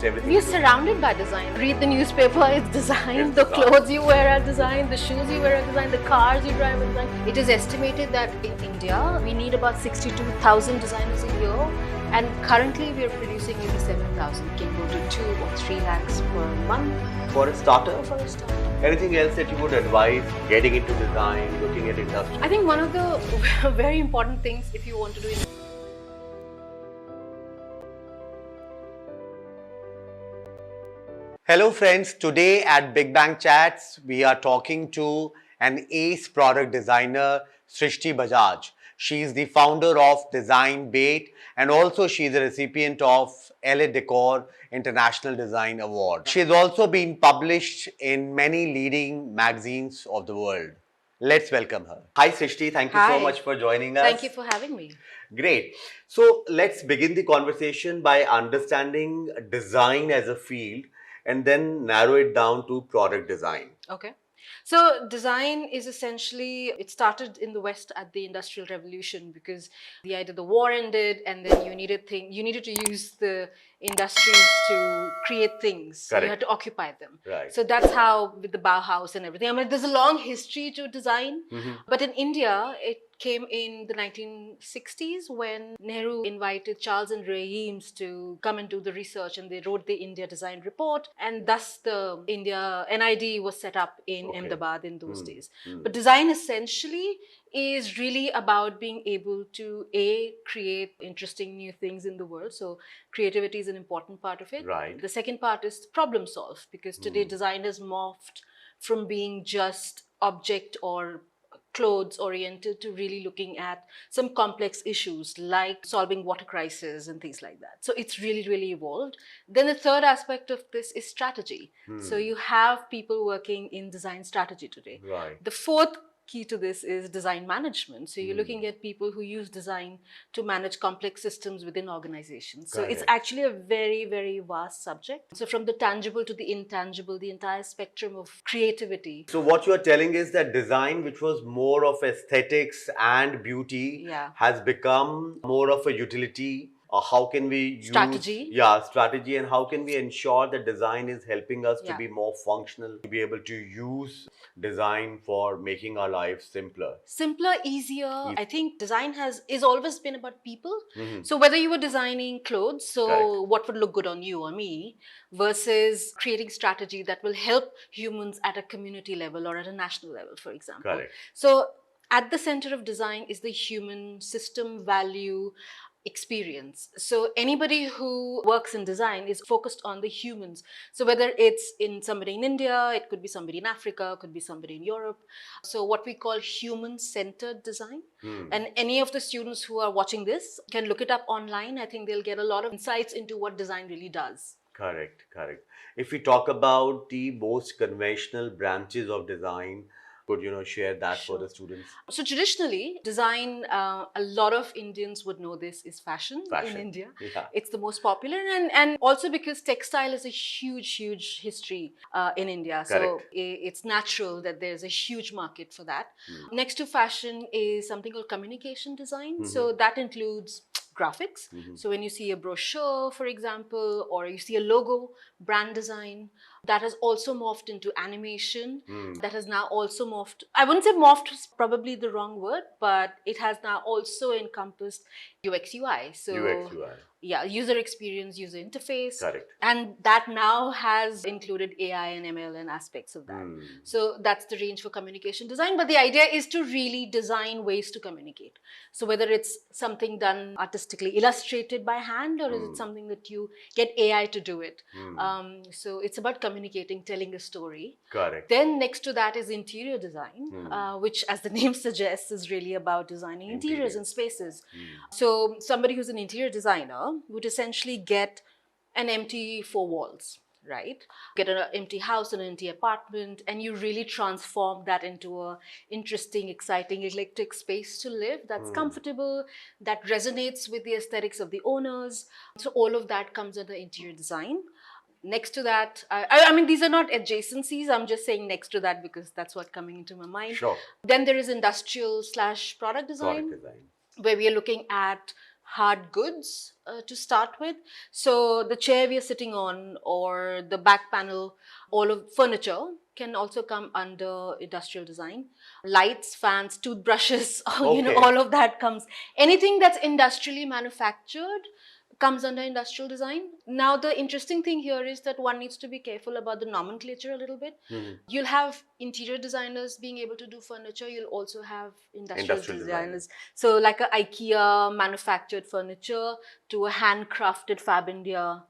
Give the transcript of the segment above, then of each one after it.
Everything We're surrounded by design. Read the newspaper, it's design. The clothes you wear are design. The shoes you wear are design. The cars you drive are design. It is estimated that in India, we need about 62,000 designers a year. And currently, we're producing maybe 7,000. Can go to 2 or 3 lakhs per month. For a starter? For a starter. Anything else that you would advise getting into design, looking at industry? I think one of the very important things if you want to do it. Hello friends, today at Big Bang Chats, we are talking to an ace product designer, Srishti Bajaj. She is the founder of Design Bait and also she is a recipient of LA Decor International Design Award. She has also been published in many leading magazines of the world. Let's welcome her. Hi Srishti, thank you so much for joining us. Thank you for having me. Great. So let's begin the conversation by understanding design as a field and then narrow it down to product design. Okay. So design is essentially, it started in the West at the Industrial Revolution because the war ended and then you needed to use the industries to create things. So you had to occupy them. Right. So that's how with the Bauhaus and everything. I mean, there's a long history to design, but in India, it came in the 1960s when Nehru invited Charles and Reims to come and do the research, and they wrote the India Design Report, and thus the India NID was set up in Ahmedabad in those days. But design essentially is really about being able to create interesting new things in the world. So creativity is an important part of it. Right. The second part is problem solve, because today design has morphed from being just object or clothes oriented to really looking at some complex issues like solving water crisis and things like that. So it's really evolved. Then the third aspect of this is strategy. So you have people working in design strategy today. Right. The fourth key to this is design management. So you're looking at people who use design to manage complex systems within organizations. So it's actually a very vast subject. So from the tangible to the intangible, the entire spectrum of creativity. So what you are telling is that design, which was more of aesthetics and beauty, has become more of a utility. How can we use strategy, and how can we ensure that design is helping us to be more functional, to be able to use design for making our lives simpler, easier. I think design is always been about people. So whether you were designing clothes, so what would look good on you or me, versus creating strategy that will help humans at a community level or at a national level, for example. So at the center of design is the human system value experience. So anybody who works in design is focused on the humans. So whether it's somebody in India, it could be somebody in Africa, it could be somebody in Europe. So what we call human-centered design. And any of the students who are watching this can look it up online. I think they'll get a lot of insights into what design really does. Correct. If we talk about the most conventional branches of design, could you share that for the students? So traditionally, design, a lot of Indians would know this, is fashion. In India. It's the most popular, and also because textile is a huge history in India. So it's natural that there's a huge market for that. Next to fashion is something called communication design. So that includes graphics. So when you see a brochure, for example, or you see a logo, brand design, that has also morphed into animation. That has now also morphed, I wouldn't say morphed is probably the wrong word, but it has now also encompassed UX UI. So UX UI. Yeah, user experience, user interface. And that now has included AI and ML and aspects of that. So that's the range for communication design. But the idea is to really design ways to communicate. So whether it's something done artistically illustrated by hand, or is it something that you get AI to do it. So it's about communicating, telling a story. Then next to that is interior design, which, as the name suggests, is really about designing interiors and spaces. So somebody who's an interior designer would essentially get an empty 4 walls, right? Get an empty house, an empty apartment, and you really transform that into a interesting, exciting, eclectic space to live that's comfortable, that resonates with the aesthetics of the owners. So all of that comes under interior design. Next to that, I mean, these are not adjacencies. I'm just saying next to that because that's what's coming into my mind. Then there is industrial / product design, where we are looking at hard goods to start with. So the chair we are sitting on or the back panel, all of furniture can also come under industrial design. Lights, fans, toothbrushes, Okay. all of that comes. Anything that's industrially manufactured comes under industrial design. Now, the interesting thing here is that one needs to be careful about the nomenclature a little bit. You'll have interior designers being able to do furniture. You'll also have industrial designers. So like a IKEA manufactured furniture to a handcrafted Fab India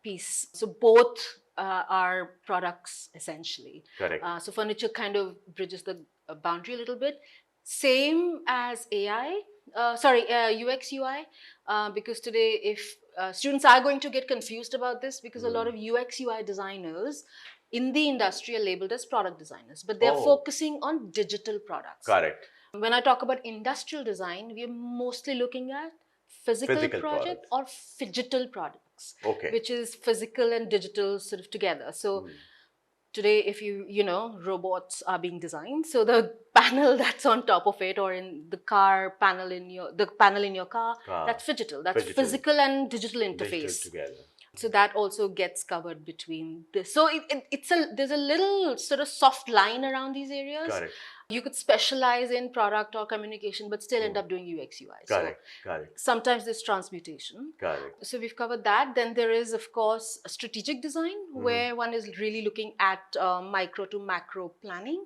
piece. So both are products essentially. Correct. So furniture kind of bridges the boundary a little bit. Same as AI. UX UI, because today if students are going to get confused about this because a lot of UX UI designers in the industry are labeled as product designers, but they're focusing on digital products. Correct. When I talk about industrial design, we're mostly looking at physical project or digital products, which is physical and digital sort of together. So today, if robots are being designed, so the panel that's on top of it, or in the car panel the panel in your car, that's digital. That's physical and digital interface. Together. So that also gets covered between this. So there's a little sort of soft line around these areas. Correct. You could specialize in product or communication, but still end up doing UX UI. Correct. Sometimes there's transmutation. Correct. So we've covered that. Then there is, of course, a strategic design where one is really looking at micro to macro planning.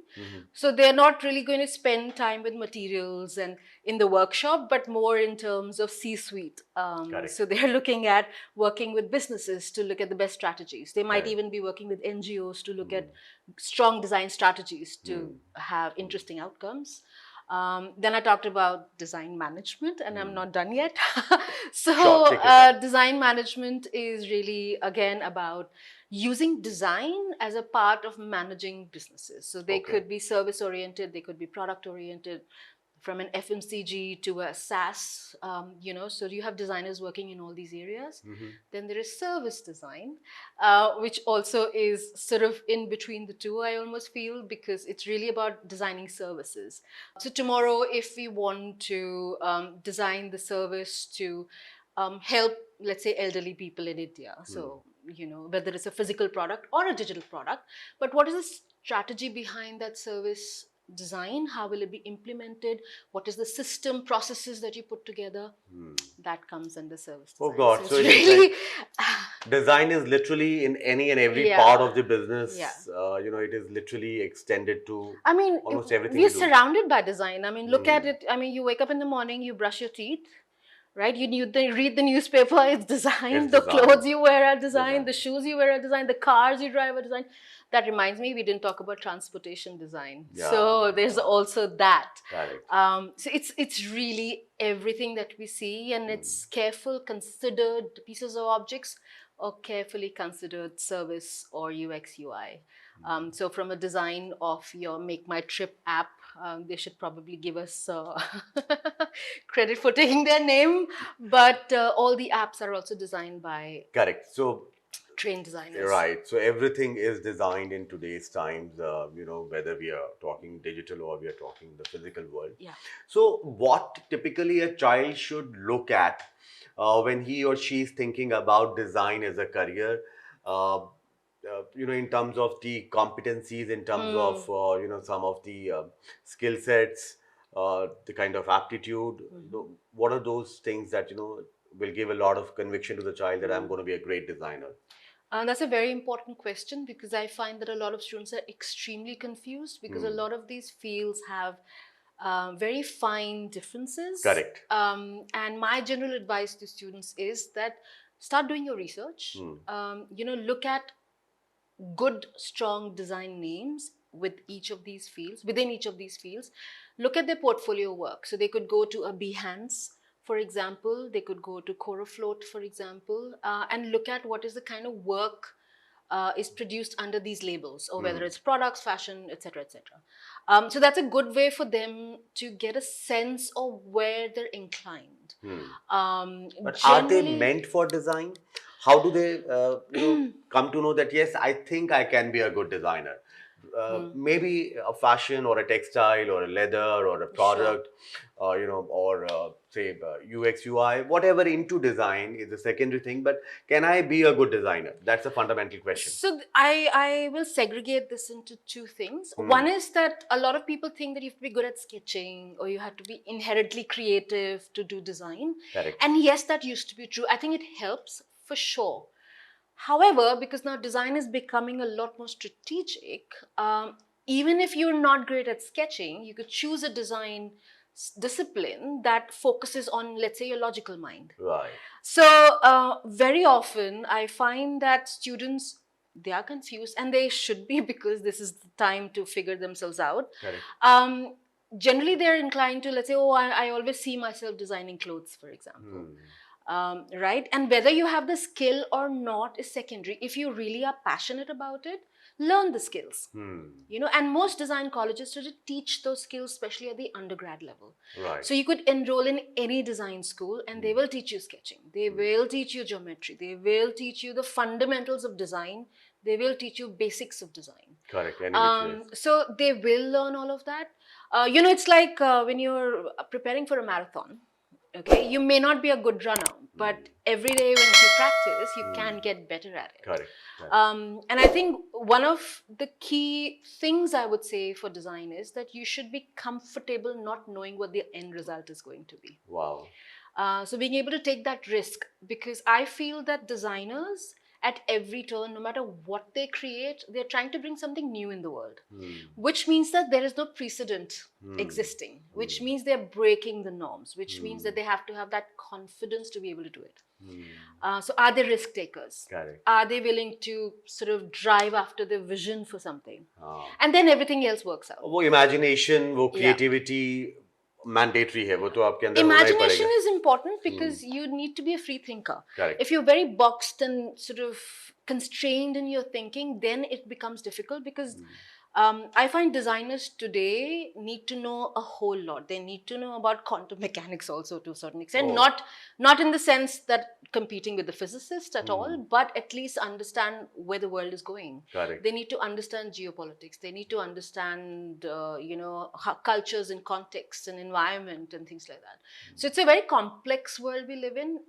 So they're not really going to spend time with materials and in the workshop, but more in terms of C-suite. So they're looking at working with businesses to look at the best strategies. They might even be working with NGOs to look at strong design strategies to have interesting outcomes. Then I talked about design management, and I'm not done yet. So design management is really, again, about using design as a part of managing businesses. So they could be service oriented, they could be product oriented, from an FMCG to a SaaS, so you have designers working in all these areas. Then there is service design, which also is sort of in between the two, I almost feel, because it's really about designing services. So tomorrow, if we want to design the service to help, let's say, elderly people in India, so, whether it's a physical product or a digital product, but what is the strategy behind that service design? How will it be implemented? What is the system processes that you put together? That comes under service design. Oh God, so really design is literally in any and every part of the business. It is literally extended to almost everything. We're surrounded by design. Look at it. You wake up in the morning, you brush your teeth, right? You read the newspaper, it's designed. The clothes you wear are designed. The shoes you wear are designed. The cars you drive are designed. That reminds me, we didn't talk about transportation design. So there's also that. So it's really everything that we see, and it's careful, considered pieces of objects or carefully considered service or UX UI. So from a design of your Make My Trip app, they should probably give us credit for taking their name, but all the apps are also designed by trained designers. Right. So everything is designed in today's times, whether we are talking digital or we are talking the physical world. So what typically a child should look at when he or she is thinking about design as a career, in terms of the competencies, in terms of, some of the skill sets, the kind of aptitude, what are those things that, will give a lot of conviction to the child that I'm going to be a great designer? That's a very important question, because I find that a lot of students are extremely confused because a lot of these fields have very fine differences. Correct. And my general advice to students is that start doing your research. Look at good, strong design names within each of these fields. Look at their portfolio work. So they could go to a Behance, for example. They could go to Corofloat, for example, and look at what is the kind of work is produced under these labels, or whether it's products, fashion, etc., etc. So that's a good way for them to get a sense of where they're inclined. But are they meant for design? How do they come to know that, yes, I think I can be a good designer? maybe a fashion or a textile or a leather or a product, or say UX, UI, whatever into design is a secondary thing. But can I be a good designer? That's a fundamental question. So I will segregate this into two things. One is that a lot of people think that you have to be good at sketching or you have to be inherently creative to do design. Correct. And yes, that used to be true. I think it helps for sure. However, because now design is becoming a lot more strategic, even if you're not great at sketching, you could choose a design discipline that focuses on, let's say, your logical mind. Right. So very often I find that students, they are confused, and they should be, because this is the time to figure themselves out. Correct. Generally, they're inclined to, let's say, oh, I always see myself designing clothes, for example. Right? And whether you have the skill or not is secondary. If you really are passionate about it, learn the skills. And most design colleges today teach those skills, especially at the undergrad level. Right. So you could enroll in any design school and they will teach you sketching. They will teach you geometry. They will teach you the fundamentals of design. They will teach you basics of design. Correct. So they will learn all of that. It's like when you're preparing for a marathon. Okay, you may not be a good runner, but every day when you practice, you can get better at it. Correct. And I think one of the key things I would say for design is that you should be comfortable not knowing what the end result is going to be. Wow. So being able to take that risk, because I feel that designers at every turn, no matter what they create, they're trying to bring something new in the world, which means that there is no precedent existing, which means they're breaking the norms, which means that they have to have that confidence to be able to do it. So are they risk takers? Are they willing to sort of drive after their vision for something? And then everything else works out. वो imagination, वो creativity, mandatory है, वो तो आपके अंदर होना ही पड़ेगा. Imagination is important because you need to be a free thinker. Correct. If you're very boxed and sort of constrained in your thinking, then it becomes difficult because I find designers today need to know a whole lot. They need to know about quantum mechanics also to a certain extent. Not in the sense that competing with the physicist at all, but at least understand where the world is going. Correct. They need to understand geopolitics. They need to understand, how cultures and contexts and environment and things like that. So it's a very complex world we live in.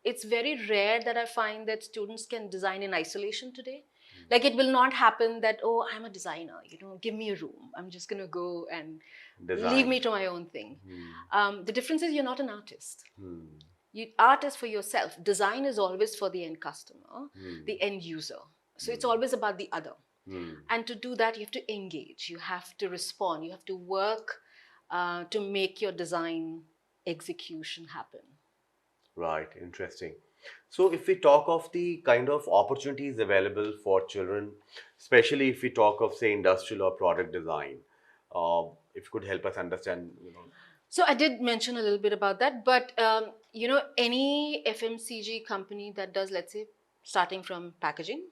It's very rare that I find that students can design in isolation today. Like, it will not happen that, oh, I'm a designer, give me a room. I'm just going to go and leave me to my own thing. The difference is you're not an artist. Art is for yourself. Design is always for the end customer, the end user. So it's always about the other. And to do that, you have to engage. You have to respond. You have to work to make your design execution happen. Right. Interesting. So if we talk of the kind of opportunities available for children, especially if we talk of, say, industrial or product design, if you could help us understand, So I did mention a little bit about that, but any FMCG company that does, let's say, starting from packaging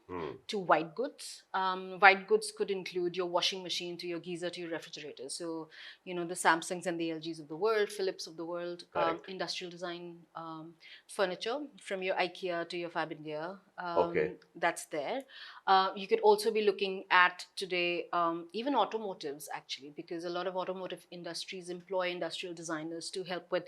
to white goods. White goods could include your washing machine to your geyser to your refrigerator. So, the Samsungs and the LGs of the world, Philips of the world, industrial design furniture from your IKEA to your Fab India. That's there. You could also be looking at today even automotives, actually, because a lot of automotive industries employ industrial designers to help with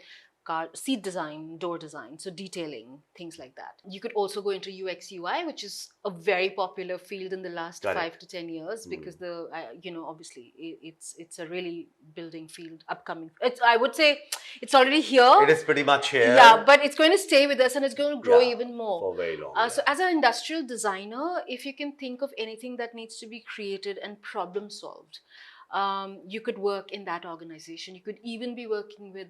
seat design, door design, so detailing, things like that. You could also go into UX UI, which is a very popular field in the last 5 to 10 years because obviously it's a really building field upcoming. I would say it's already here. It is pretty much here. Yeah, but it's going to stay with us and it's going to grow even more. For very long. So as an industrial designer, if you can think of anything that needs to be created and problem solved, you could work in that organization. You could even be working with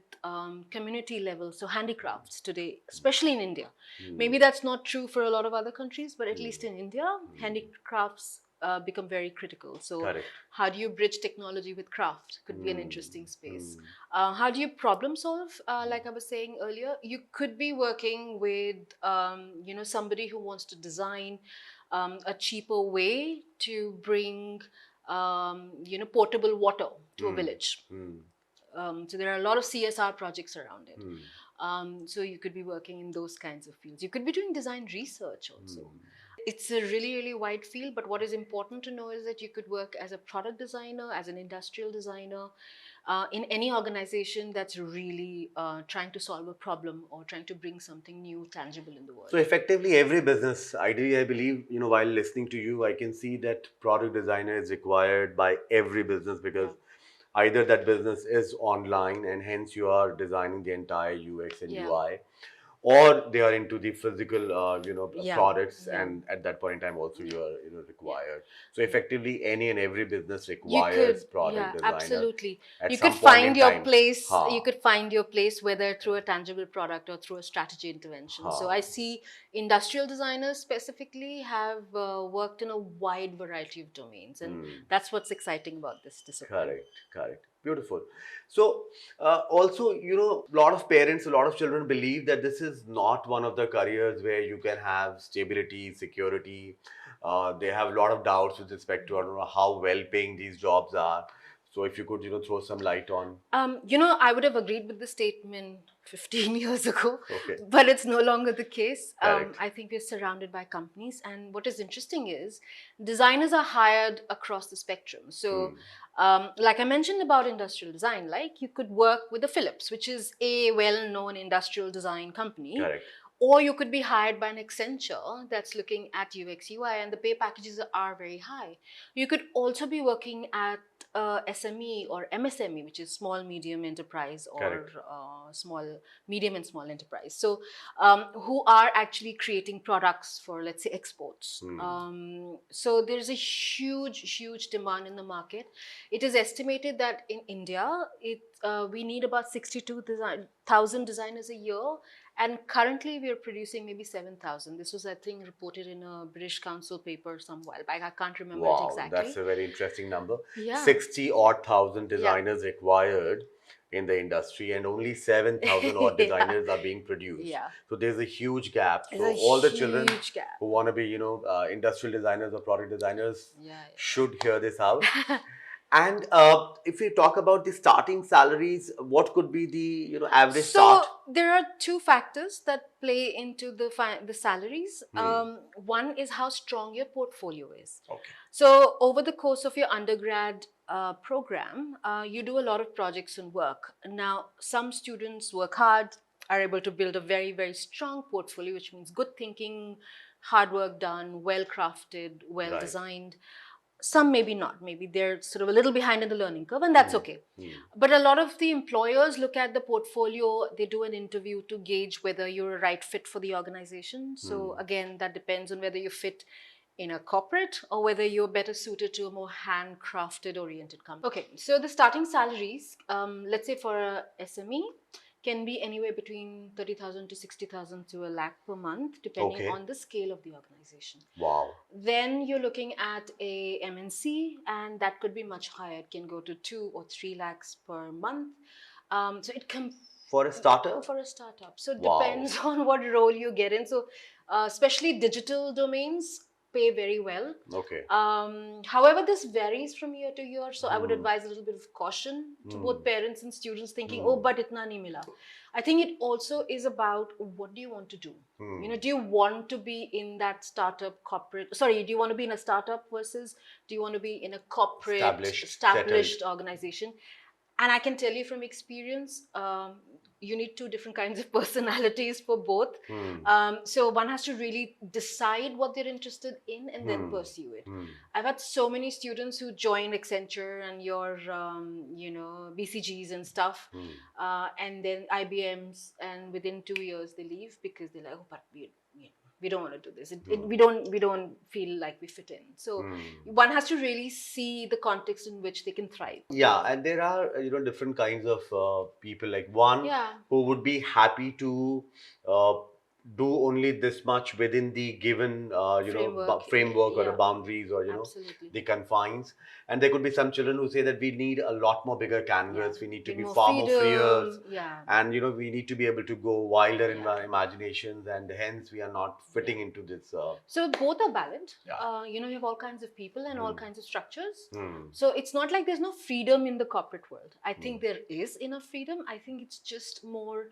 community level, so handicrafts today, especially in India. Maybe that's not true for a lot of other countries, but at least in India, handicrafts become very critical. So how do you bridge technology with craft? Could be an interesting space. How do you problem solve? Like I was saying earlier, you could be working with somebody who wants to design a cheaper way to bring portable water to a village. So there are a lot of CSR projects around it. So you could be working in those kinds of fields. You could be doing design research also. it's a really, really wide field, but what is important to know is that you could work as a product designer, as an industrial designer, in any organization that's really trying to solve a problem or trying to bring something new, tangible in the world. So effectively, every business, ideally, I believe, while listening to you, I can see that product designer is required by every business, because either that business is online and hence you are designing the entire UX and UI, or they are into the physical, products, and at that point in time also you are, required. So effectively, any and every business requires product designer. Absolutely. At You some could point in find your time. place. You could find your place whether through a tangible product or through a strategy intervention. So I see industrial designers specifically have worked in a wide variety of domains, and that's what's exciting about this discipline. Correct. Beautiful. So, also, a lot of parents, a lot of children believe that this is not one of the careers where you can have stability, security. They have a lot of doubts with respect to, I don't know, how well paying these jobs are. So, if you could, throw some light on. I would have agreed with the statement 15 years ago, Okay. but it's no longer the case. Correct. I think we're surrounded by companies, and what is interesting is designers are hired across the spectrum. So, like I mentioned about industrial design, like you could work with the Philips, which is a well-known industrial design company. Correct. Or you could be hired by an Accenture that's looking at UX UI, and the pay packages are very high. You could also be working at SME or MSME, which is small medium enterprise, or medium and small enterprise. So who are actually creating products for, let's say, exports. So there's a huge demand in the market. It is estimated that in India, we need about 62,000 designers a year. And currently, we are producing maybe 7,000. This was, I think, reported in a British Council paper some while back. I can't remember it exactly. That's a very interesting number. Yeah. 60 odd thousand designers required in the industry, and only 7,000 odd designers are being produced. So there's a huge gap. So all the children who want to be, industrial designers or product designers should hear this out. And if we talk about the starting salaries, what could be the average start? So there are two factors that play into the salaries. One is how strong your portfolio is. Okay. So over the course of your undergrad program, you do a lot of projects and work. Now, some students work hard, are able to build a very, very strong portfolio, which means good thinking, hard work done, well crafted, well designed. Some maybe not. Maybe they're sort of a little behind in the learning curve, and that's okay. But a lot of the employers look at the portfolio, they do an interview to gauge whether you're a right fit for the organization. So again, that depends on whether you fit in a corporate or whether you're better suited to a more handcrafted oriented company. Okay, so the starting salaries, let's say for a SME, can be anywhere between 30,000 to 60,000 to a lakh per month, depending on the scale of the organization. Wow. Then you're looking at a MNC, and that could be much higher. It can go to 2 or 3 lakhs per month. So it can for a startup. For a startup. So it depends on what role you get in. So especially digital domains pay very well. Okay. However, this varies from year to year. So I would advise a little bit of caution to both parents and students thinking, oh, but itna nahi mila. I think it also is about what do you want to do? Do you want to be in that startup corporate? Sorry, do you want to be in a startup versus do you want to be in a corporate established organization? And I can tell you from experience, you need two different kinds of personalities for both. So one has to really decide what they're interested in and then pursue it. I've had so many students who join Accenture and your, BCGs and stuff, and then IBMs, and within 2 years they leave because they're like, oh, but we don't want to do this. We don't feel like we fit in. So one has to really see the context in which they can thrive. Yeah, and there are different kinds of people. Like one who would be happy to do only this much within the given framework or the boundaries or the confines. And there could be some children who say that we need a lot more bigger canvas. We need to be far more freer, and we need to be able to go wilder in our imaginations, and hence we are not fitting into this. So both are valid. You have all kinds of people and all kinds of structures. So it's not like there's no freedom in the corporate world. I think there is enough freedom. I think it's just more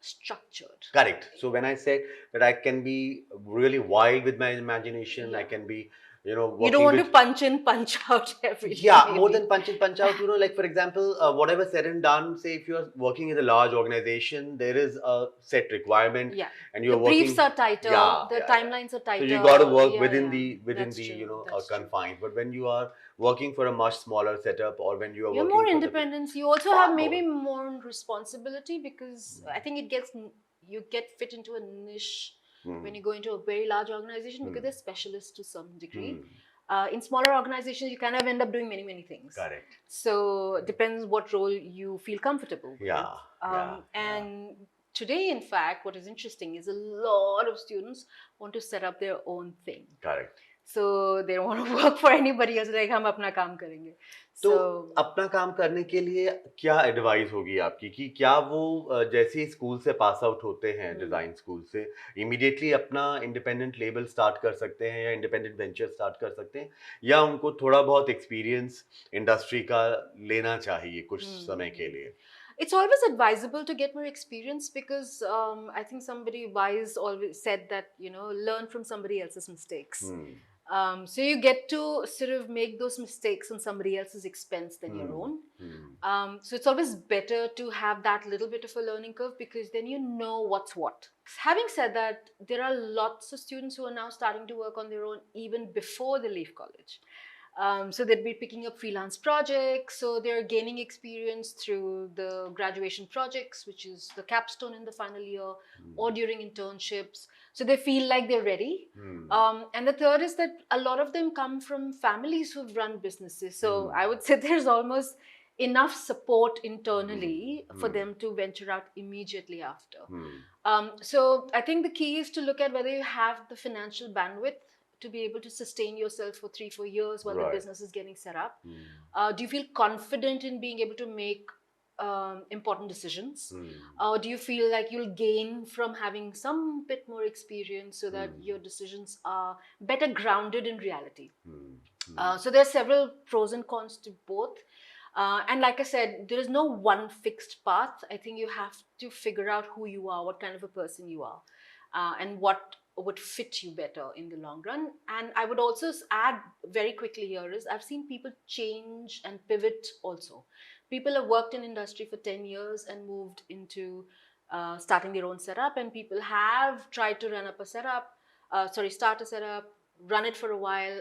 structured. Correct. So when I said that I can be really wild with my imagination, I can be, You don't working want to with, punch in, punch out every day. yeah, more maybe. than punch in, punch out. Like for example, whatever said and done, say if you're working in a large organization, there is a set requirement, Yeah. and The you're briefs working. are tighter, Yeah, the yeah, yeah. timelines are So tighter. you got to work Yeah, within yeah. within That's the true. That's true. confines. But when you are working for a much smaller setup, or when you are You're more working for the independence. You also far have maybe more. more responsibility because I think you get fit into a niche when you go into a very large organization because they're specialists to some degree. In smaller organizations, you kind of end up doing many, many things. Correct. So it depends what role you feel comfortable with. Yeah, yeah. And today, in fact, what is interesting is a lot of students want to set up their own thing. Correct. So they don't want to work for anybody else. Like हम अपना काम करेंगे. तो So अपना काम करने के लिए क्या एडवाइस होगी आपकी कि क्या वो जैसे ही स्कूल से पास आउट होते हैं डिजाइन स्कूल से इमीडिएटली अपना इंडिपेंडेंट लेबल स्टार्ट कर सकते हैं या इंडिपेंडेंट वेंचर स्टार्ट कर सकते हैं या उनको थोड़ा बहुत एक्सपीरियंस इंडस्ट्री का लेना चाहिए कुछ समय के लिए? it's always advisable to get more experience because I think somebody wise always said that learn from somebody else's mistakes. So you get to sort of make those mistakes on somebody else's expense than your own. So it's always better to have that little bit of a learning curve because then you know what's what. Having said that, there are lots of students who are now starting to work on their own even before they leave college. So they'd be picking up freelance projects. So they're gaining experience through the graduation projects, which is the capstone in the final year, or during internships. So they feel like they're ready. And the third is that a lot of them come from families who've run businesses. So I would say there's almost enough support internally for them to venture out immediately after. So I think the key is to look at whether you have the financial bandwidth to be able to sustain yourself for 3-4 years while the business is getting set up. Do you feel confident in being able to make important decisions? Or do you feel like you'll gain from having some bit more experience so that your decisions are better grounded in reality? So there are several pros and cons to both. And like I said, there is no one fixed path. I think you have to figure out who you are, what kind of a person you are, and what would fit you better in the long run. And I would also add very quickly here is I've seen people change and pivot also. People have worked in industry for 10 years and moved into starting their own setup, and people have tried to start a setup, run it for a while,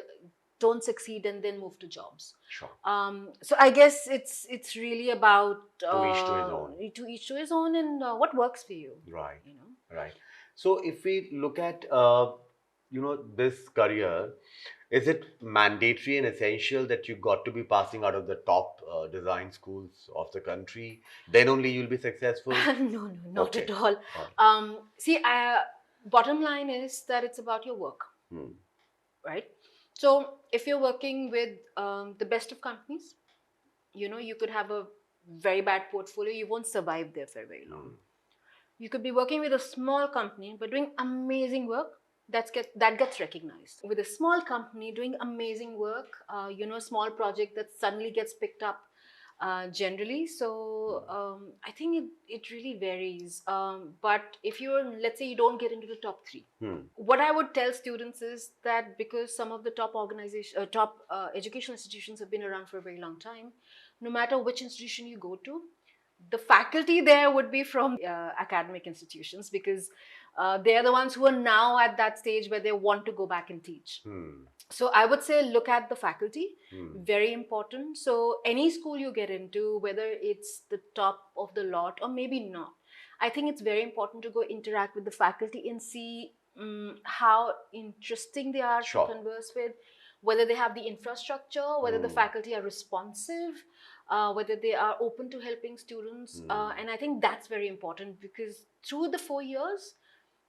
don't succeed, and then move to jobs. Sure. So I guess it's really about to each to his own. To each to his own, and what works for you. Right. Right. So if we look at this career, is it mandatory and essential that you got to be passing out of the top design schools of the country? Then only you'll be successful? No, not at all. See, bottom line is that it's about your work, right? So if you're working with the best of companies, you could have a very bad portfolio. You won't survive there for very long. You could be working with a small company but doing amazing work that gets recognized. With a small company doing amazing work, a small project that suddenly gets picked up generally. So I think it really varies. But if let's say you don't get into the top 3, what I would tell students is that because some of the top educational institutions have been around for a very long time, no matter which institution you go to, the faculty there would be from academic institutions because they're the ones who are now at that stage where they want to go back and teach. So I would say look at the faculty, very important. So any school you get into, whether it's the top of the lot or maybe not, I think it's very important to go interact with the faculty and see how interesting they are to converse with, whether they have the infrastructure, whether the faculty are responsive, whether they are open to helping students. And I think that's very important because through the 4 years,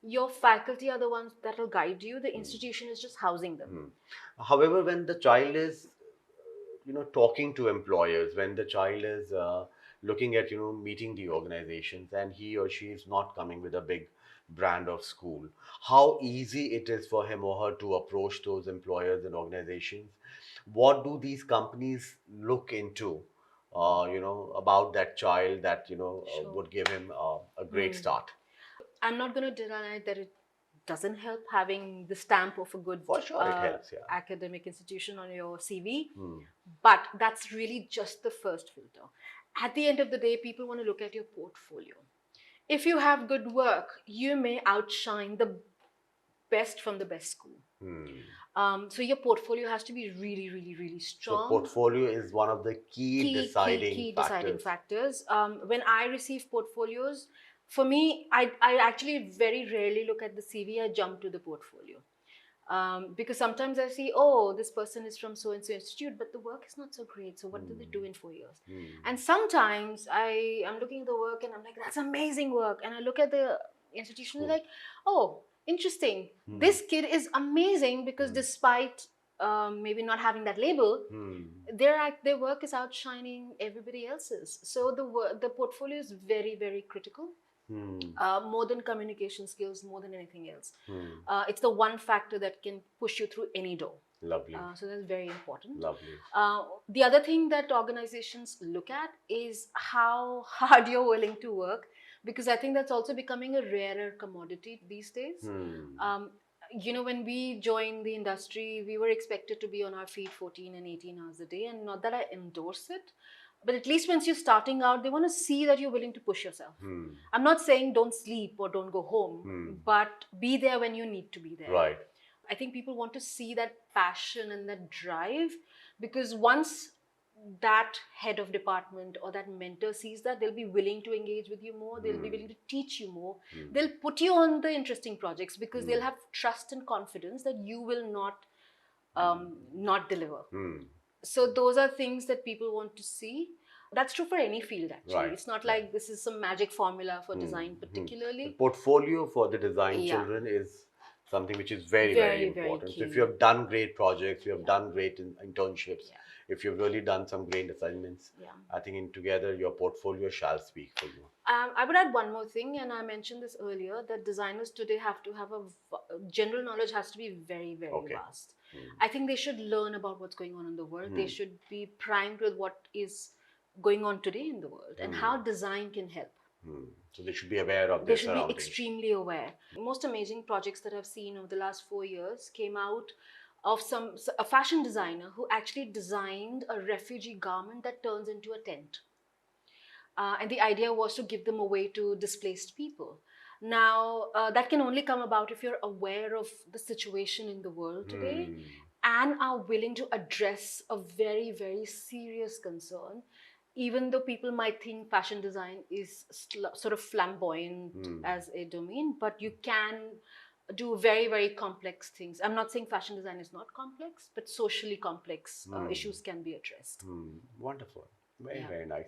your faculty are the ones that will guide you. The institution is just housing them. However, when the child is, talking to employers, when the child is looking at, meeting the organizations and he or she is not coming with a big brand of school, how easy it is for him or her to approach those employers and organizations? What do these companies look into, about that child that, would give him a great start? I'm not going to deny that it doesn't help having the stamp of a good For sure, it helps, yeah. academic institution on your CV. Hmm. But that's really just the first filter. At the end of the day, people want to look at your portfolio. If you have good work, you may outshine the best from the best school. So your portfolio has to be really, really, really strong. So portfolio is one of the key deciding factors. When I receive portfolios, for me, I actually very rarely look at the CV. I jump to the portfolio. Because sometimes I see, oh, this person is from so and so institute, but the work is not so great. So what did they do in 4 years? And sometimes I'm looking at the work and I'm like, that's amazing work. And I look at the institution and like, oh, interesting. This kid is amazing because despite maybe not having that label, their work is outshining everybody else's. So the portfolio is very, very critical. More than communication skills, more than anything else. It's the one factor that can push you through any door. Lovely. So that's very important. Lovely. The other thing that organizations look at is how hard you're willing to work, because I think that's also becoming a rarer commodity these days. When we joined the industry, we were expected to be on our feet 14 and 18 hours a day. And not that I endorse it, but at least once you're starting out, they want to see that you're willing to push yourself. I'm not saying don't sleep or don't go home, but be there when you need to be there. Right. I think people want to see that passion and that drive, because once that head of department or that mentor sees that, they'll be willing to engage with you more. They'll be willing to teach you more. They'll put you on the interesting projects because they'll have trust and confidence that you will not deliver. So those are things that people want to see. That's true for any field, actually. Right. It's not like this is some magic formula for design particularly. The portfolio for the design children is something which is very, very important. So if you have done great projects, you have done great internships, if you've really done some great assignments, I think together your portfolio shall speak for you. I would add one more thing, and I mentioned this earlier, that designers today have to have general knowledge has to be very, very vast. I think they should learn about what's going on in the world. They should be primed with what is going on today in the world and how design can help. So they should be aware of their surroundings. They should be extremely aware. Most amazing projects that I've seen over the last 4 years came out of a fashion designer who actually designed a refugee garment that turns into a tent. And the idea was to give them away to displaced people. Now, that can only come about if you're aware of the situation in the world today and are willing to address a very, very serious concern. Even though people might think fashion design is sort of flamboyant as a domain, but you can do very, very complex things. I'm not saying fashion design is not complex, but socially complex issues can be addressed. Wonderful. Very, very nice.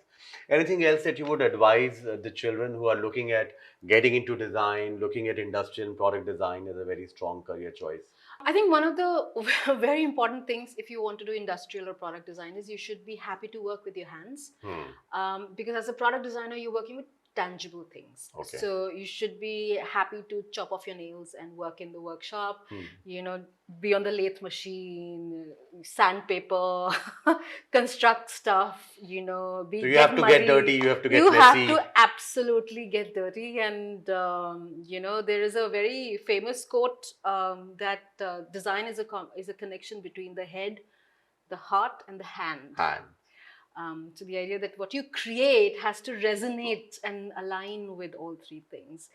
Anything else that you would advise the children who are looking at getting into design, looking at industrial and product design as a very strong career choice? I think one of the very important things if you want to do industrial or product design is you should be happy to work with your hands. Because as a product designer, you're working with tangible things. So you should be happy to chop off your nails and work in the workshop, be on the lathe machine, sandpaper, construct stuff, So you have to get dirty, you have to get messy. You have to absolutely get dirty. And, there is a very famous quote that design is a connection between the head, the heart, and the hand. So the idea that what you create has to resonate and align with all three things.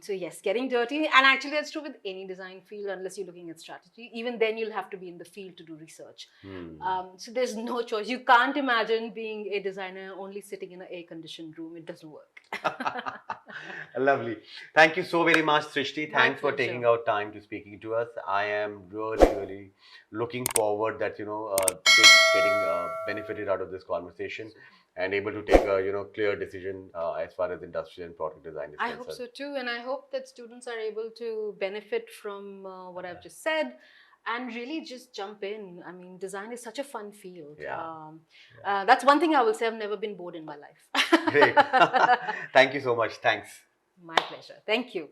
So yes, getting dirty, and actually that's true with any design field unless you're looking at strategy. Even then you'll have to be in the field to do research. So there's no choice. You can't imagine being a designer only sitting in an air-conditioned room. It doesn't work. Lovely. Thank you so very much, Srishti. Thanks for taking out time to speaking to us. I am really, really looking forward that, kids getting benefited out of this conversation and able to take a, clear decision as far as industrial and product design is concerned. I hope so too. And I hope that students are able to benefit from what I've just said and really just jump in. I mean, design is such a fun field. That's one thing I will say. I've never been bored in my life. Great. Thank you so much. Thanks. My pleasure. Thank you.